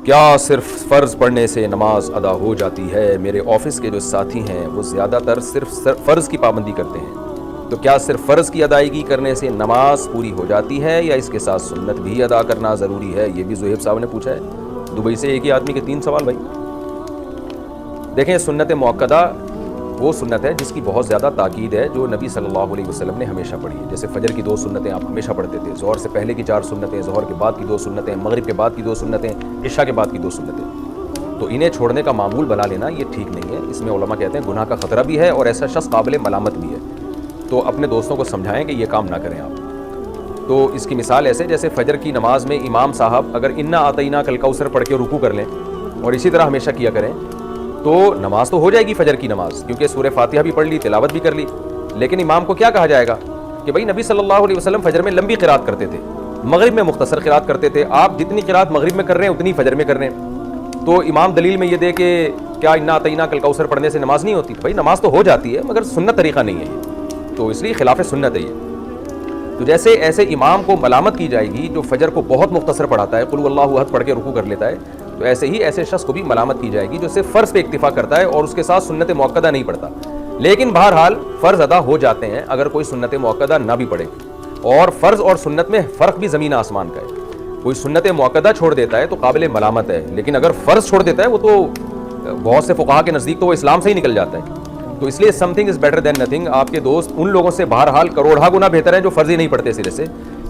کیا صرف فرض پڑھنے سے نماز ادا ہو جاتی ہے؟ میرے آفس کے جو ساتھی ہیں وہ زیادہ تر صرف فرض کی پابندی کرتے ہیں، تو کیا صرف فرض کی ادائیگی کرنے سے نماز پوری ہو جاتی ہے یا اس کے ساتھ سنت بھی ادا کرنا ضروری ہے؟ یہ بھی زہیب صاحب نے پوچھا ہے دبئی سے، ایک ہی آدمی کے 3 سوال بھائی۔ دیکھیں، سنت موقدہ وہ سنت ہے جس کی بہت زیادہ تاکید ہے، جو نبی صلی اللہ علیہ وسلم نے ہمیشہ پڑھی ہے۔ جیسے فجر کی 2 سنتیں آپ ہمیشہ پڑھتے تھے، ظہر سے پہلے کی 4 سنتیں، ظہر کے بعد کی 2 سنتیں، مغرب کے بعد کی 2 سنتیں، عشاء کے بعد کی 2 سنتیں۔ تو انہیں چھوڑنے کا معمول بنا لینا یہ ٹھیک نہیں ہے، اس میں علماء کہتے ہیں گناہ کا خطرہ بھی ہے اور ایسا شخص قابل ملامت بھی ہے۔ تو اپنے دوستوں کو سمجھائیں کہ یہ کام نہ کریں آپ۔ تو اس کی مثال ایسے جیسے فجر کی نماز میں امام صاحب اگر انا اعطیناک کل کوثر پڑھ کے رکوع کر لیں اور اسی طرح ہمیشہ کیا کریں تو نماز تو ہو جائے گی فجر کی نماز، کیونکہ سورہ فاتحہ بھی پڑھ لی، تلاوت بھی کر لی۔ لیکن امام کو کیا کہا جائے گا کہ بھائی نبی صلی اللہ علیہ وسلم فجر میں لمبی قرات کرتے تھے، مغرب میں مختصر قرات کرتے تھے، آپ جتنی قرات مغرب میں کر رہے ہیں اتنی فجر میں کر رہے ہیں۔ تو امام دلیل میں یہ دے کہ کیا انا اعطیناک کل کوثر پڑھنے سے نماز نہیں ہوتی؟ بھائی نماز تو ہو جاتی ہے مگر سنت طریقہ نہیں ہے یہ، تو اس لیے خلاف سنت ہے یہ۔ تو جیسے ایسے امام کو ملامت کی جائے گی جو فجر کو بہت مختصر پڑھاتا ہے، قل هو اللہ احد پڑھ کے رکوع کر لیتا ہے، تو ایسے ہی ایسے شخص کو بھی ملامت کی جائے گی جو صرف فرض پہ اکتفا کرتا ہے اور اس کے ساتھ سنت موقدہ نہیں پڑھتا۔ لیکن بہرحال فرض ادا ہو جاتے ہیں اگر کوئی سنت موقدہ نہ بھی پڑھے، اور فرض اور سنت میں فرق بھی زمین آسمان کا ہے۔ کوئی سنت موقدہ چھوڑ دیتا ہے تو قابل ملامت ہے، لیکن اگر فرض چھوڑ دیتا ہے وہ تو بہت سے فقہا کے نزدیک تو وہ اسلام سے ہی نکل جاتا ہے۔ تو اس لیے some thing is better than nothing. آپ کے دوست ان لوگوں سے بہرحال کروڑہ گنا بہتر ہیں جو فرض ہی نہیں پڑھتے سرے سے،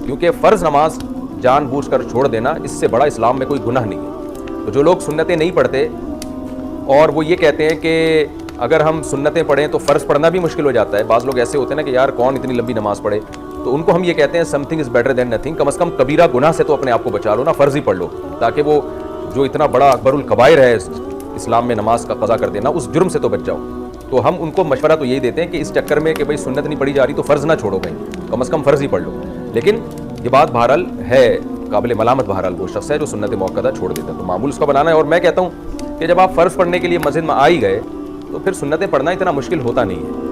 کیونکہ فرض نماز جان بوجھ کر چھوڑ دینا اس سے بڑا اسلام میں کوئی گناہ نہیں ہے۔ تو جو لوگ سنتیں نہیں پڑھتے اور وہ یہ کہتے ہیں کہ اگر ہم سنتیں پڑھیں تو فرض پڑھنا بھی مشکل ہو جاتا ہے، بعض لوگ ایسے ہوتے ہیں نا کہ یار کون اتنی لمبی نماز پڑھے، تو ان کو ہم یہ کہتے ہیں something is better than nothing. کم از کم کبیرہ گناہ سے تو اپنے آپ کو بچا لو نا، فرض ہی پڑھ لو، تاکہ وہ جو اتنا بڑا اکبر الکبائر ہے اسلام میں نماز کا قضا کر دینا، اس جرم سے تو بچ جاؤ۔ تو ہم ان کو مشورہ تو یہی دیتے ہیں کہ اس چکر میں کہ بھائی سنت نہیں پڑھی جا رہی تو فرض نہ چھوڑو، بھائی کم از کم فرض ہی پڑھ لو۔ لیکن یہ بات بہرحال ہے، قابل ملامت بہرحال وہ شخص ہے جو سنت موقدہ چھوڑ دیتا ہے، تو معمول اس کا بنانا ہے۔ اور میں کہتا ہوں کہ جب آپ فرض پڑھنے کے لیے مسجد میں آ ہی گئے تو پھر سنتیں پڑھنا اتنا مشکل ہوتا نہیں ہے۔